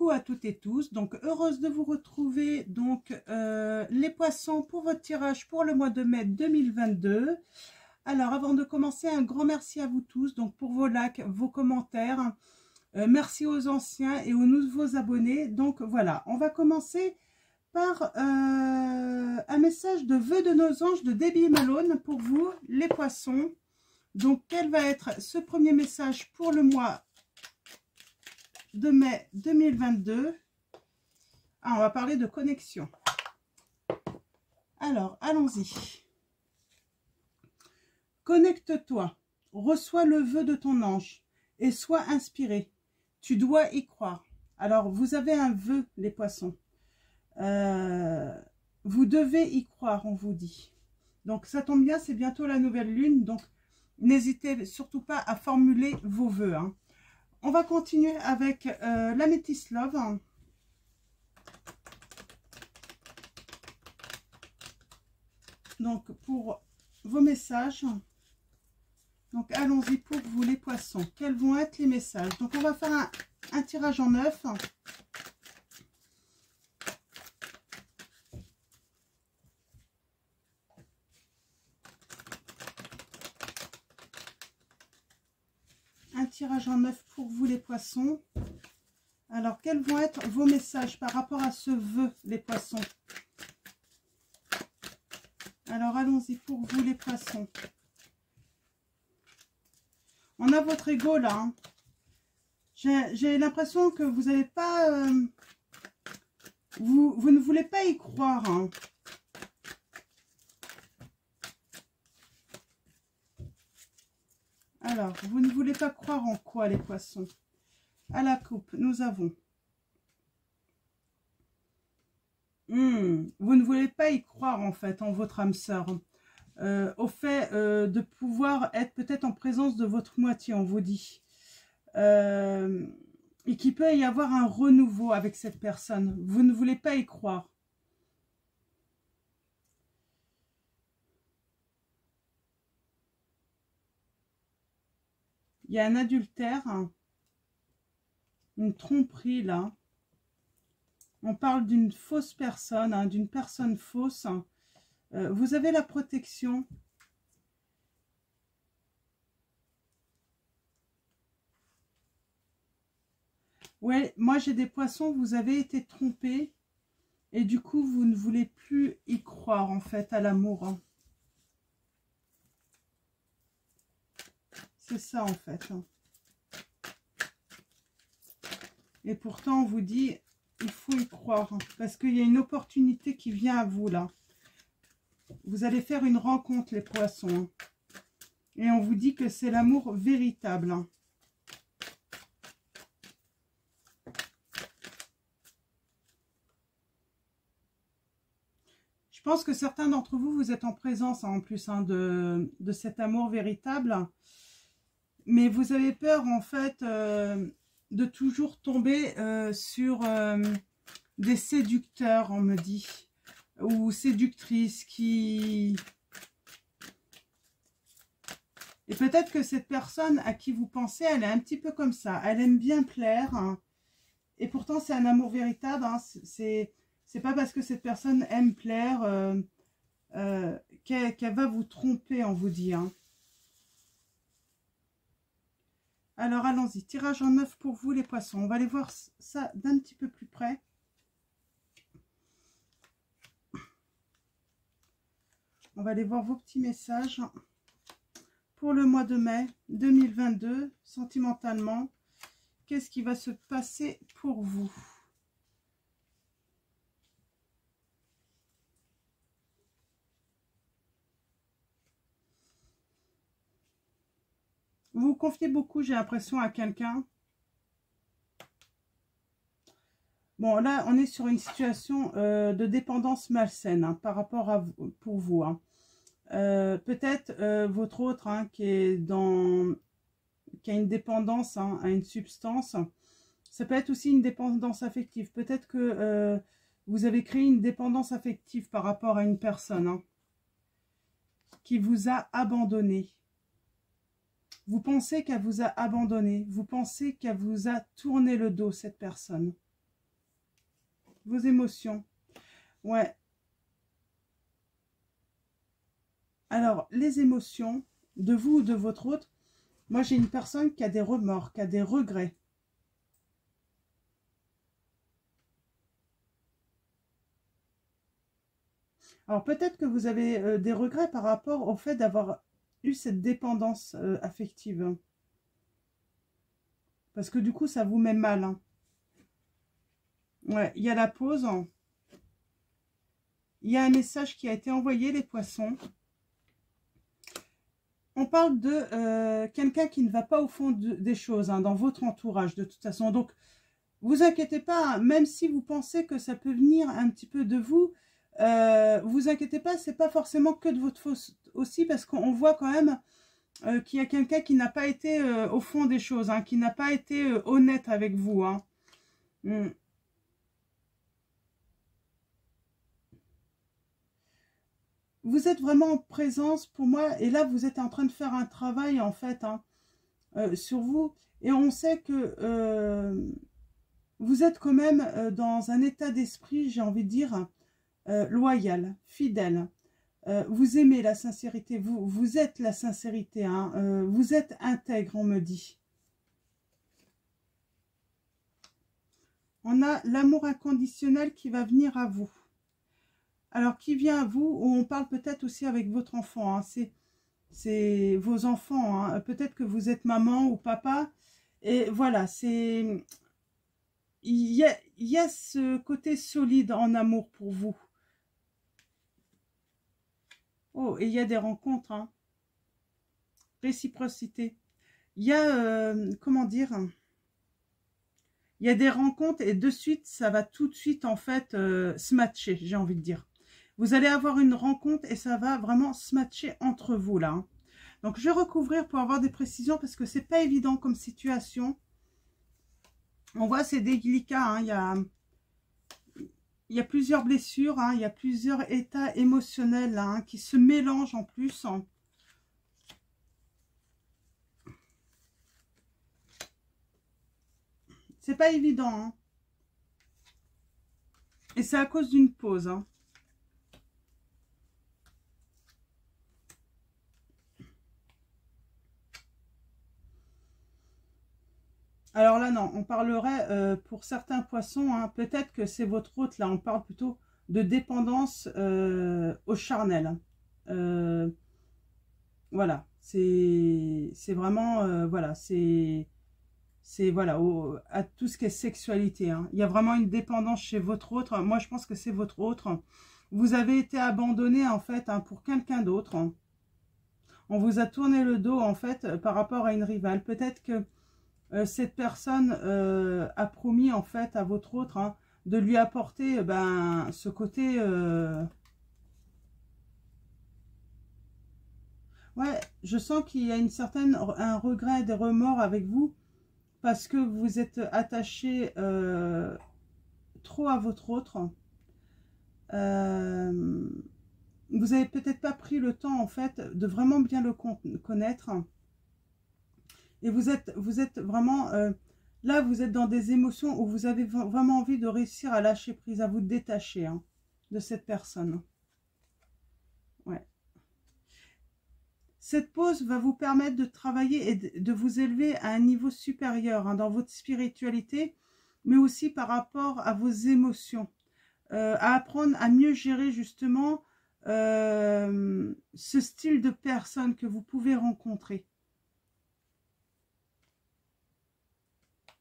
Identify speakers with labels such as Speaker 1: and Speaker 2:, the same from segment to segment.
Speaker 1: Coucou à toutes et tous, donc heureuse de vous retrouver, donc les poissons pour votre tirage pour le mois de mai 2022. Alors avant de commencer, un grand merci à vous tous donc pour vos likes, vos commentaires, merci aux anciens et aux nouveaux abonnés. Donc voilà, on va commencer par un message de vœux de nos anges de Debbie Malone pour vous les poissons. Donc quel va être ce premier message pour le mois de mai 2022. Ah, on va parler de connexion. Alors, allons-y. Connecte-toi, reçois le vœu de ton ange et sois inspiré. Tu dois y croire. Alors, vous avez un vœu, les poissons. Vous devez y croire, on vous dit. Donc, ça tombe bien, c'est bientôt la nouvelle lune. Donc, n'hésitez surtout pas à formuler vos vœux, hein. On va continuer avec l'Amethyst Love. Donc, pour vos messages. Donc, allons-y pour vous, les poissons. Quels vont être les messages? Donc, on va faire un tirage en 9. Un tirage en 9 pour vous, les poissons. Alors, quels vont être vos messages par rapport à ce vœu, les poissons? Alors, allons-y pour vous, les poissons. On a votre ego, là. Hein. J'ai l'impression que vous n'avez pas... vous ne voulez pas y croire. Hein. Alors, vous ne voulez pas croire en quoi, les poissons? À la coupe, nous avons... vous ne voulez pas y croire, en fait, en votre âme sœur. Au fait de pouvoir être peut-être en présence de votre moitié, on vous dit. Et qu'il peut y avoir un renouveau avec cette personne. Vous ne voulez pas y croire. Il y a un adultère, une tromperie là. On parle d'une fausse personne, hein, d'une personne fausse. Vous avez la protection. Ouais, moi j'ai des poissons, vous avez été trompés. Et du coup, vous ne voulez plus y croire en fait à l'amour. Hein. C'est ça en fait. Et pourtant, on vous dit, il faut y croire. Parce qu'il y a une opportunité qui vient à vous là. Vous allez faire une rencontre, les poissons. Et on vous dit que c'est l'amour véritable. Je pense que certains d'entre vous, vous êtes en présence en plus de cet amour véritable. Mais vous avez peur en fait de toujours tomber sur des séducteurs, on me dit. Ou séductrices qui... Et peut-être que cette personne à qui vous pensez, elle est un petit peu comme ça. Elle aime bien plaire. Hein. Et pourtant, c'est un amour véritable. Hein. C'est pas parce que cette personne aime plaire qu'elle va vous tromper, on vous dit. Hein. Alors, allons-y. Tirage en 9 pour vous, les poissons. On va aller voir ça d'un petit peu plus près. On va aller voir vos petits messages pour le mois de mai 2022, sentimentalement. Qu'est-ce qui va se passer pour vous? Vous vous confiez beaucoup, j'ai l'impression, à quelqu'un. Bon, là, on est sur une situation de dépendance malsaine hein, par rapport à vous, pour vous. Hein. Peut-être votre autre hein, qui a une dépendance hein, à une substance. Ça peut être aussi une dépendance affective. Peut-être que vous avez créé une dépendance affective par rapport à une personne hein, qui vous a abandonné. Vous pensez qu'elle vous a abandonné. Vous pensez qu'elle vous a tourné le dos, cette personne. Vos émotions. Ouais. Alors, les émotions de vous ou de votre autre, moi j'ai une personne qui a des remords, qui a des regrets. Alors peut-être que vous avez des regrets par rapport au fait d'avoir eu cette dépendance affective. Parce que du coup, ça vous met mal. Hein. Ouais, il y a la pause. Il y a un message qui a été envoyé, les poissons. On parle de quelqu'un qui ne va pas au fond des choses, hein, dans votre entourage, de toute façon. Donc, vous inquiétez pas, hein, même si vous pensez que ça peut venir un petit peu de vous, vous inquiétez pas, c'est pas forcément que de votre faute aussi, parce qu'on voit quand même qu'il y a quelqu'un qui n'a pas été au fond des choses, hein, qui n'a pas été honnête avec vous. Hein. Vous êtes vraiment en présence pour moi, et là vous êtes en train de faire un travail en fait hein, sur vous, et on sait que vous êtes quand même dans un état d'esprit, j'ai envie de dire, loyal, fidèle. Vous aimez la sincérité, vous êtes la sincérité, hein, vous êtes intègre, on me dit. On a l'amour inconditionnel qui va venir à vous. Alors, qui vient à vous, ou on parle peut-être aussi avec votre enfant, hein, c'est vos enfants, hein, peut-être que vous êtes maman ou papa, et voilà, c'est... Il y a ce côté solide en amour pour vous. Oh, et il y a des rencontres, hein. Réciprocité. Il y a, comment dire, il y a des rencontres et de suite, ça va tout de suite en fait se matcher, j'ai envie de dire. Vous allez avoir une rencontre et ça va vraiment se matcher entre vous là. Hein. Donc je vais recouvrir pour avoir des précisions parce que c'est pas évident comme situation. On voit c'est délicat, hein. Il y a plusieurs blessures, hein. Il y a plusieurs états émotionnels là, hein, qui se mélangent en plus. Hein. C'est pas évident. Hein. Et c'est à cause d'une pause. Hein. Alors là, non, on parlerait pour certains poissons, hein, peut-être que c'est votre hôte, là, on parle plutôt de dépendance au charnel. Voilà, c'est vraiment, voilà, c'est voilà, à tout ce qui est sexualité. Hein. Il y a vraiment une dépendance chez votre autre. Moi, je pense que c'est votre autre. Vous avez été abandonné, en fait, hein, pour quelqu'un d'autre. On vous a tourné le dos, en fait, par rapport à une rivale. Peut-être que cette personne a promis en fait à votre autre hein, de lui apporter ce côté ouais, je sens qu'il y a un regret, des remords avec vous parce que vous êtes attaché trop à votre autre. Vous avez peut-être pas pris le temps en fait de vraiment bien le connaître. Et vous êtes vraiment... là, vous êtes dans des émotions où vous avez vraiment envie de réussir à lâcher prise, à vous détacher hein, de cette personne. Ouais. Cette pause va vous permettre de travailler et de vous élever à un niveau supérieur hein, dans votre spiritualité, mais aussi par rapport à vos émotions. À apprendre à mieux gérer justement ce style de personne que vous pouvez rencontrer.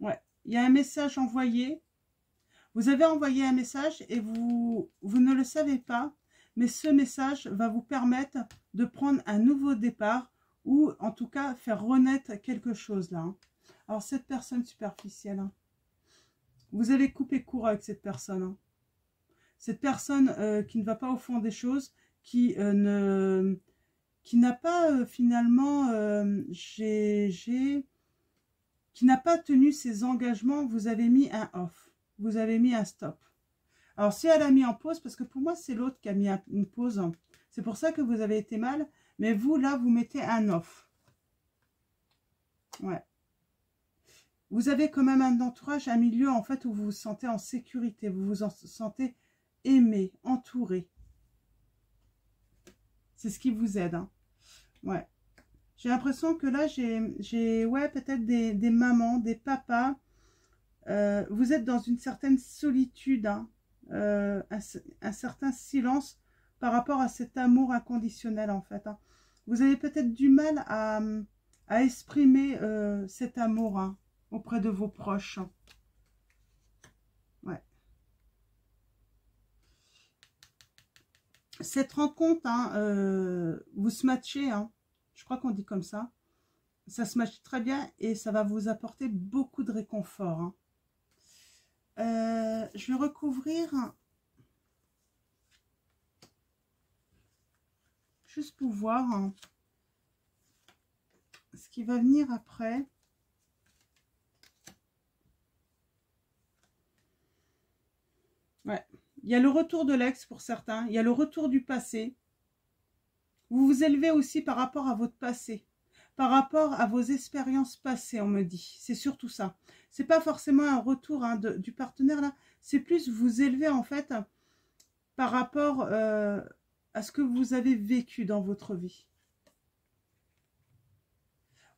Speaker 1: Ouais, il y a un message envoyé. Vous avez envoyé un message et vous ne le savez pas, mais ce message va vous permettre de prendre un nouveau départ ou en tout cas faire renaître quelque chose là. Hein. Alors cette personne superficielle, hein, vous avez coupé court avec cette personne. Hein. Cette personne qui ne va pas au fond des choses, qui n'a pas finalement, qui n'a pas tenu ses engagements, vous avez mis un off, vous avez mis un stop. Alors si elle a mis en pause, parce que pour moi c'est l'autre qui a mis une pause, c'est pour ça que vous avez été mal, mais vous là vous mettez un off. Ouais. vous avez quand même un entourage, un milieu en fait où vous vous sentez en sécurité, vous vous en sentez aimé, entouré. C'est ce qui vous aide. Hein. Ouais. J'ai l'impression que là, j'ai ouais, peut-être des mamans, des papas. Vous êtes dans une certaine solitude, hein, un certain silence par rapport à cet amour inconditionnel en fait. Hein. Vous avez peut-être du mal à exprimer cet amour hein, auprès de vos proches. Ouais. Cette rencontre, hein, vous se matchez, hein, je crois qu'on dit comme ça. Ça se matche très bien et ça va vous apporter beaucoup de réconfort. Hein. Je vais recouvrir, juste pour voir hein, ce qui va venir après. Ouais. Il y a le retour de l'ex pour certains, il y a le retour du passé. Vous vous élevez aussi par rapport à votre passé, par rapport à vos expériences passées, on me dit. C'est surtout ça. C'est pas forcément un retour hein, du partenaire là, c'est plus vous élever en fait par rapport à ce que vous avez vécu dans votre vie.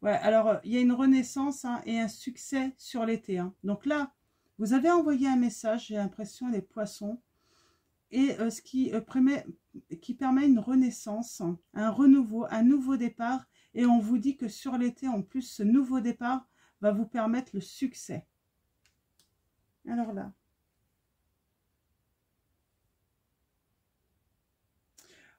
Speaker 1: Ouais, alors il y a une renaissance hein, et un succès sur l'été. Hein. Donc là, vous avez envoyé un message, j'ai l'impression, les poissons, et ce qui permet une renaissance, un renouveau, un nouveau départ. Et on vous dit que sur l'été, en plus, ce nouveau départ va vous permettre le succès. Alors là.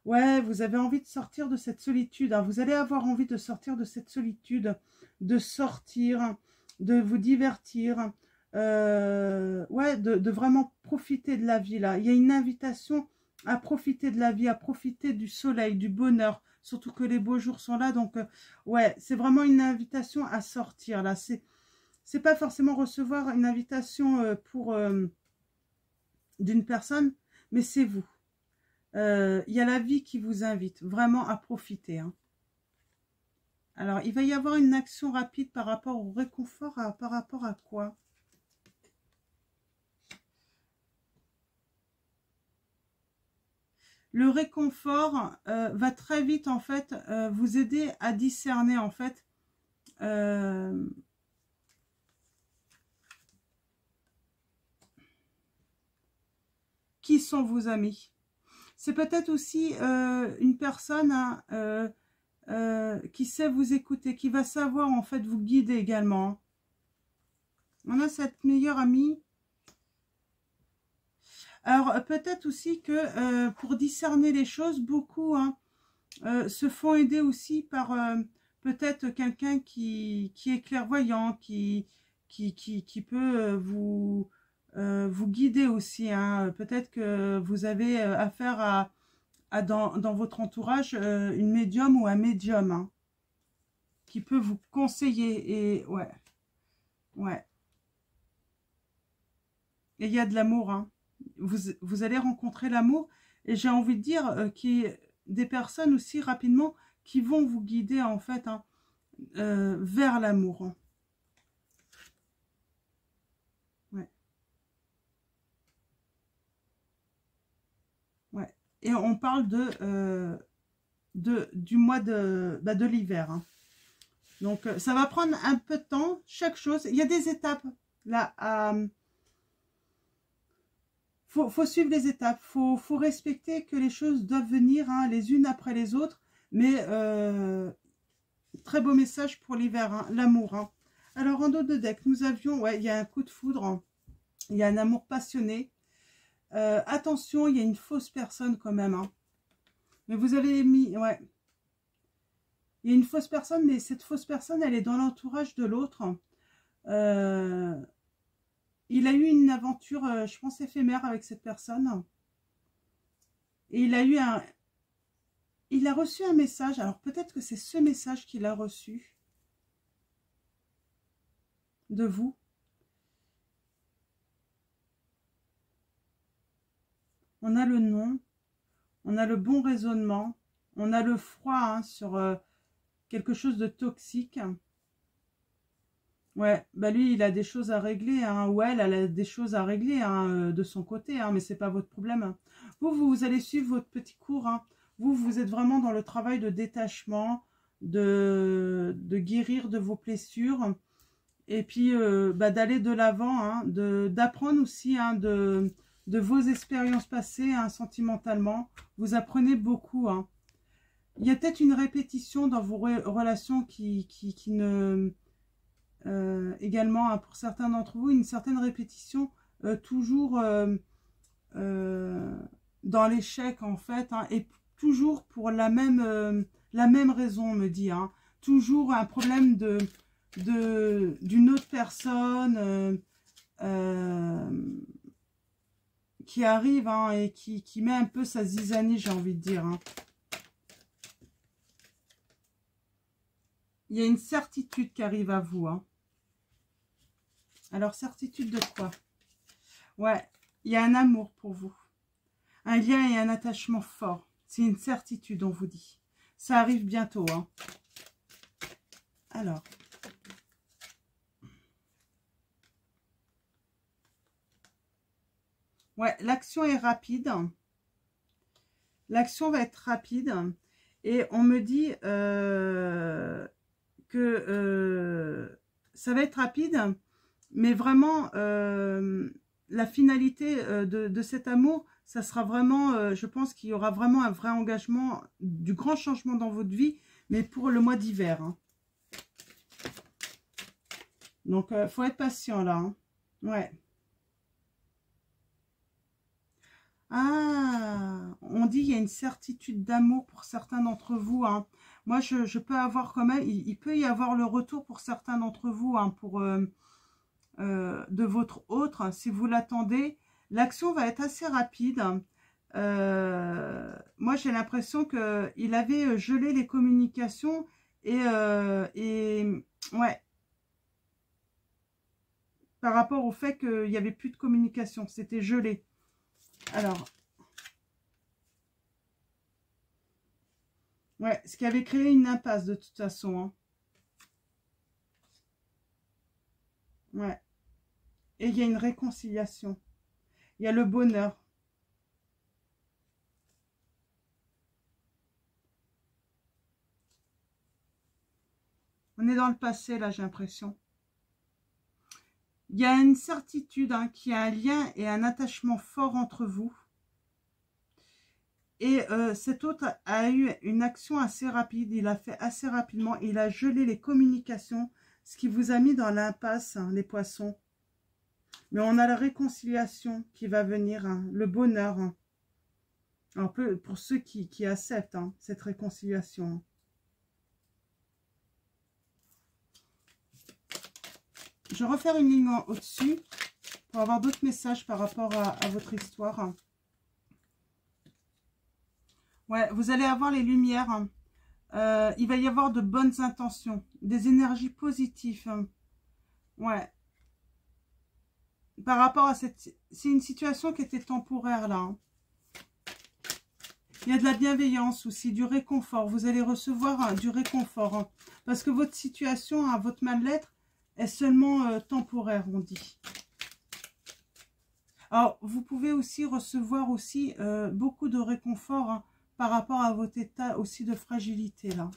Speaker 1: Ouais, vous avez envie de sortir de cette solitude. Hein. Vous allez avoir envie de sortir de cette solitude, de sortir, de vous divertir. Ouais, de vraiment profiter de la vie là. Il y a une invitation à profiter de la vie, à profiter du soleil, du bonheur, surtout que les beaux jours sont là. Donc ouais, c'est vraiment une invitation à sortir là. C'est pas forcément recevoir une invitation pour d'une personne, mais c'est vous. Il y a la vie qui vous invite vraiment à profiter. Hein. Alors, il va y avoir une action rapide par rapport au réconfort, par rapport à quoi? Le réconfort va très vite en fait vous aider à discerner en fait qui sont vos amis. C'est peut-être aussi une personne hein, qui sait vous écouter, qui va savoir en fait vous guider également. On a cette meilleure amie. Alors, peut-être aussi que pour discerner les choses, beaucoup hein, se font aider aussi par peut-être quelqu'un qui est clairvoyant, qui peut vous guider aussi. Hein. Peut-être que vous avez affaire dans votre entourage une médium ou un médium hein, qui peut vous conseiller. Et ouais, ouais. Et il y a de l'amour, hein. Vous allez rencontrer l'amour et j'ai envie de dire qu'il y a des personnes aussi rapidement qui vont vous guider en fait hein, vers l'amour. Hein. Ouais. Ouais. Et on parle du mois de l'hiver. Hein. Donc ça va prendre un peu de temps, chaque chose. Il y a des étapes là à... Faut suivre les étapes, faut respecter que les choses doivent venir hein, les unes après les autres, mais très beau message pour l'hiver, hein, l'amour. Hein. Alors en dos de deck, nous avions, ouais, il y a un coup de foudre, hein, il y a un amour passionné. Attention, il y a une fausse personne quand même. Hein. Mais vous avez mis, ouais, il y a une fausse personne, mais cette fausse personne, elle est dans l'entourage de l'autre. Il a eu une aventure, je pense, éphémère avec cette personne. Et il a reçu un message. Alors peut-être que c'est ce message qu'il a reçu de vous. On a le nom, on a le bon raisonnement, on a le froid hein, sur quelque chose de toxique. Ouais, bah lui, il a des choses à régler, hein, ou elle a des choses à régler, hein, de son côté, hein, mais c'est pas votre problème, hein. Vous allez suivre votre petit cours, hein. Vous êtes vraiment dans le travail de détachement, de guérir de vos blessures, et puis bah, d'aller de l'avant, hein, d'apprendre aussi, hein, de vos expériences passées, hein, sentimentalement. Vous apprenez beaucoup, hein. Il y a peut-être une répétition dans vos relations qui ne... également, hein, pour certains d'entre vous, une certaine répétition, toujours euh, dans l'échec, en fait, hein, et toujours pour la même raison, on me dit, hein. Toujours un problème d'une autre personne qui arrive, hein, et qui met un peu sa zizanie, j'ai envie de dire, hein. Il y a une certitude qui arrive à vous, hein. Alors, certitude de quoi? Ouais, il y a un amour pour vous. Un lien et un attachement fort. C'est une certitude, on vous dit. Ça arrive bientôt, hein. Alors. Ouais, l'action est rapide. L'action va être rapide. Et on me dit que ça va être rapide, mais vraiment, la finalité de cet amour, ça sera vraiment, je pense qu'il y aura vraiment un vrai engagement, du grand changement dans votre vie, mais pour le mois d'hiver, hein. Donc, faut être patient là, hein. Ouais. Ah, on dit qu'il y a une certitude d'amour pour certains d'entre vous, hein. Moi, je peux avoir quand même, il peut y avoir le retour pour certains d'entre vous, hein, pour de votre autre, hein, si vous l'attendez. L'action va être assez rapide. Moi, j'ai l'impression qu'il avait gelé les communications et ouais, par rapport au fait qu'il n'y avait plus de communication, c'était gelé. Alors, ouais, ce qui avait créé une impasse de toute façon, hein. Ouais. Et il y a une réconciliation. Il y a le bonheur. On est dans le passé, là, j'ai l'impression. Il y a une certitude, hein, qu'il y a un lien et un attachement fort entre vous. Et cet autre a eu une action assez rapide. Il a fait assez rapidement. Il a gelé les communications, ce qui vous a mis dans l'impasse, hein, les poissons. Mais on a la réconciliation qui va venir, hein, le bonheur, hein. Un peu pour ceux qui acceptent, hein, cette réconciliation, hein. Je vais refaire une ligne au-dessus pour avoir d'autres messages par rapport à votre histoire, hein. Ouais, vous allez avoir les lumières, hein. Il va y avoir de bonnes intentions, des énergies positives, hein. Ouais. Par rapport à cette... C'est une situation qui était temporaire, là, hein. Il y a de la bienveillance aussi, du réconfort. Vous allez recevoir, hein, du réconfort, hein, parce que votre situation, hein, votre mal-être est seulement temporaire, on dit. Alors, vous pouvez aussi recevoir aussi beaucoup de réconfort, hein, par rapport à votre état aussi de fragilité, là.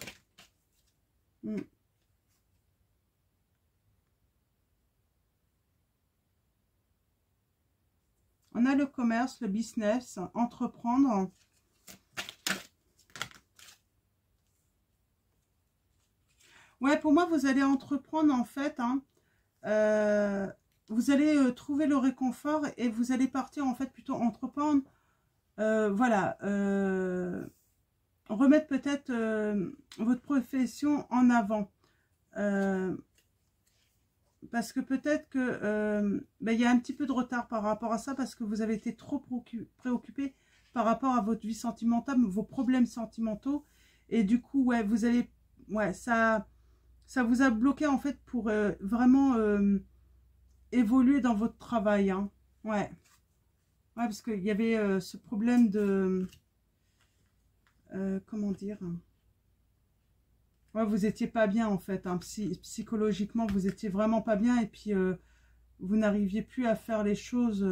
Speaker 1: On a le commerce, le business, entreprendre. Ouais, pour moi, vous allez entreprendre, en fait, hein, vous allez trouver le réconfort et vous allez partir, en fait, plutôt entreprendre. Voilà, remettre peut-être votre profession en avant. Parce que peut-être que ben, y a un petit peu de retard par rapport à ça, parce que vous avez été trop préoccupé par rapport à votre vie sentimentale, vos problèmes sentimentaux. Et du coup, ouais, vous allez... Ouais, ça vous a bloqué, en fait, pour vraiment évoluer dans votre travail, hein. Ouais. Ouais, parce qu'il y avait ce problème de... comment dire? Ouais, vous étiez pas bien en fait, hein. Psychologiquement, vous étiez vraiment pas bien et puis vous n'arriviez plus à faire les choses.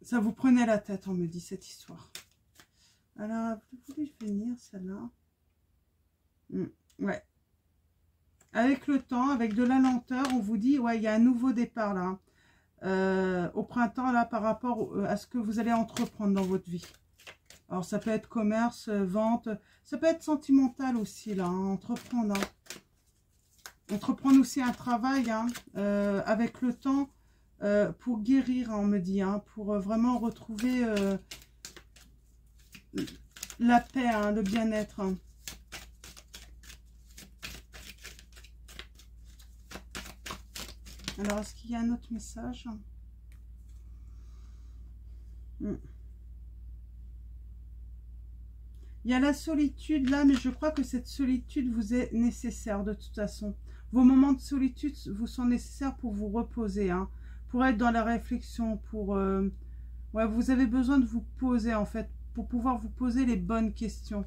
Speaker 1: Ça vous prenait la tête, on me dit, cette histoire. Alors, vous voulez venir celle-là? Ouais. Avec le temps, avec de la lenteur, on vous dit, ouais, il y a un nouveau départ là. Au printemps, là, par rapport à ce que vous allez entreprendre dans votre vie. Alors, ça peut être commerce, vente, ça peut être sentimental aussi, là, hein, entreprendre. Hein. Entreprendre aussi un travail, hein, avec le temps, pour guérir, hein, on me dit, hein, pour vraiment retrouver la paix, hein, le bien-être. Hein. Alors, est-ce qu'il y a un autre message? Il y a la solitude là, mais je crois que cette solitude vous est nécessaire de toute façon. Vos moments de solitude vous sont nécessaires pour vous reposer, hein, pour être dans la réflexion, pour... ouais, vous avez besoin de vous poser en fait, pour pouvoir vous poser les bonnes questions.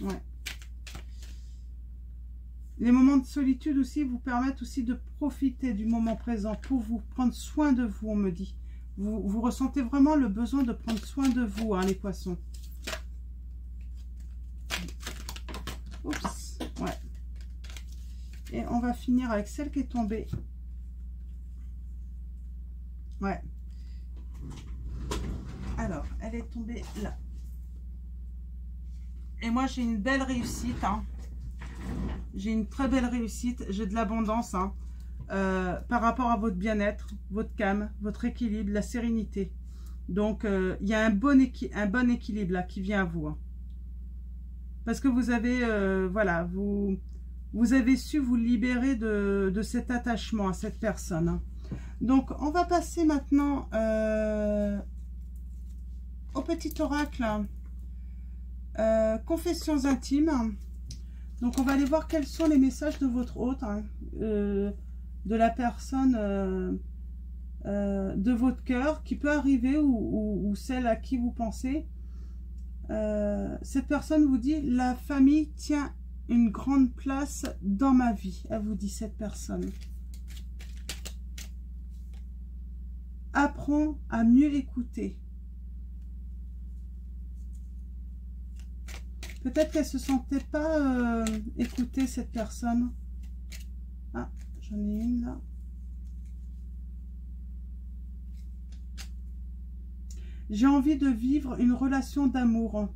Speaker 1: Ouais. Les moments de solitude aussi vous permettent aussi de profiter du moment présent pour vous prendre soin de vous, on me dit. Vous ressentez vraiment le besoin de prendre soin de vous, hein, les poissons. Oups, ouais. Et on va finir avec celle qui est tombée. Ouais. Alors, elle est tombée là. Et moi, j'ai une belle réussite, hein. J'ai une très belle réussite. J'ai de l'abondance, hein. Par rapport à votre bien-être, votre calme, votre équilibre, la sérénité. Donc, il y a un bon équilibre là qui vient à vous. Hein. Parce que vous avez, voilà, vous avez su vous libérer de cet attachement à cette personne. Hein. Donc, on va passer maintenant au petit oracle. Confessions intimes. Donc, on va aller voir quels sont les messages de votre hôte. Hein, de la personne de votre cœur qui peut arriver ou celle à qui vous pensez. Cette personne vous dit: la famille tient une grande place dans ma vie. Elle vous dit, cette personne. Apprends à mieux écouter. Peut-être qu'elle ne se sentait pas écoutée, cette personne. Ah, j'en ai une là. J'ai envie de vivre une relation d'amour.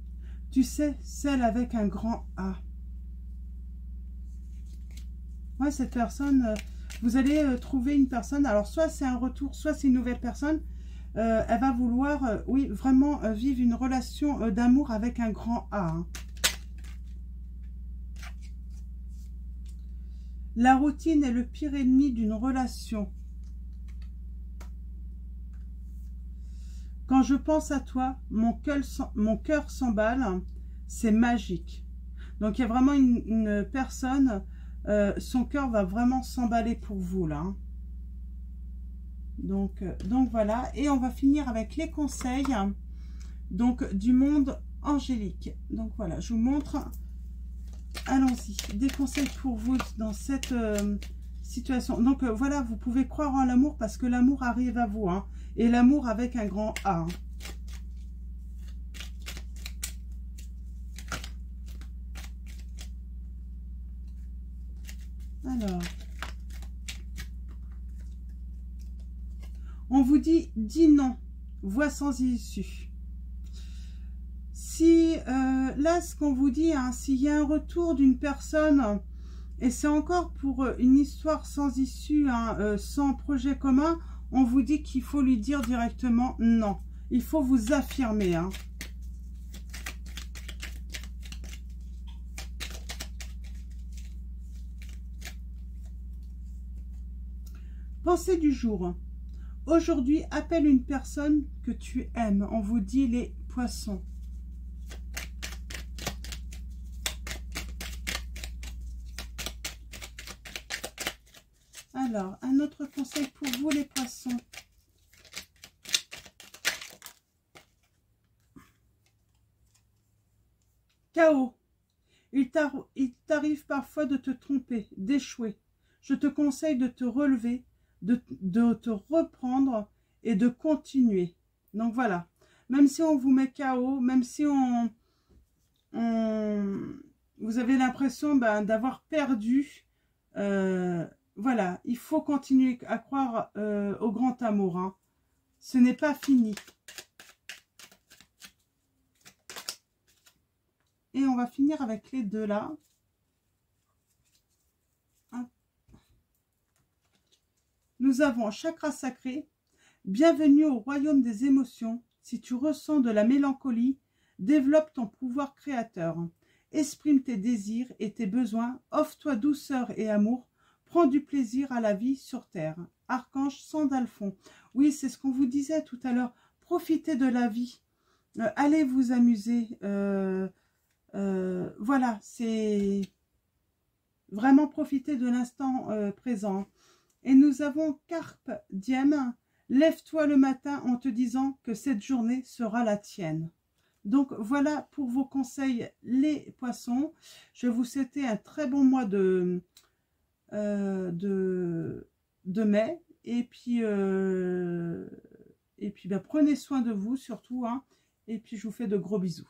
Speaker 1: Tu sais, celle avec un grand A. Ouais, cette personne, vous allez trouver une personne. Alors, soit c'est un retour, soit c'est une nouvelle personne. Elle va vouloir, oui, vraiment vivre une relation d'amour avec un grand A. Hein. La routine est le pire ennemi d'une relation. Quand je pense à toi, mon cœur s'emballe, c'est magique. Donc, il y a vraiment une personne, son cœur va vraiment s'emballer pour vous, là. Hein. Donc, voilà. Et on va finir avec les conseils, donc, du monde angélique. Donc, voilà, je vous montre... Allons-y, des conseils pour vous dans cette situation. Donc voilà, vous pouvez croire en l'amour parce que l'amour arrive à vous. Hein, et l'amour avec un grand A. Hein. Alors, on vous dit, dis non, voie sans issue. Si là, ce qu'on vous dit, hein, s'il y a un retour d'une personne, et c'est encore pour une histoire sans issue, hein, sans projet commun, on vous dit qu'il faut lui dire directement non. Il faut vous affirmer. Hein. Pensée du jour. Aujourd'hui, appelle une personne que tu aimes. On vous dit les poissons. Alors, un autre conseil pour vous les poissons. Chaos. Il t'arrive parfois de te tromper, d'échouer. Je te conseille de te relever, de te reprendre et de continuer. Donc voilà, même si on vous met KO, même si vous avez l'impression d'avoir perdu, voilà, il faut continuer à croire au grand amour. Hein. Ce n'est pas fini. Et on va finir avec les deux là. Nous avons chakra sacré. Bienvenue au royaume des émotions. Si tu ressens de la mélancolie, développe ton pouvoir créateur. Exprime tes désirs et tes besoins. Offre-toi douceur et amour. Prends du plaisir à la vie sur terre. Archange Sandalphon. Oui, c'est ce qu'on vous disait tout à l'heure. Profitez de la vie. Allez vous amuser. Voilà, c'est vraiment profiter de l'instant présent. Et nous avons Carpe Diem. Lève-toi le matin en te disant que cette journée sera la tienne. Donc voilà pour vos conseils les poissons. Je vais vous souhaiter un très bon mois de mai. Et puis prenez soin de vous surtout. Hein, et puis je vous fais de gros bisous.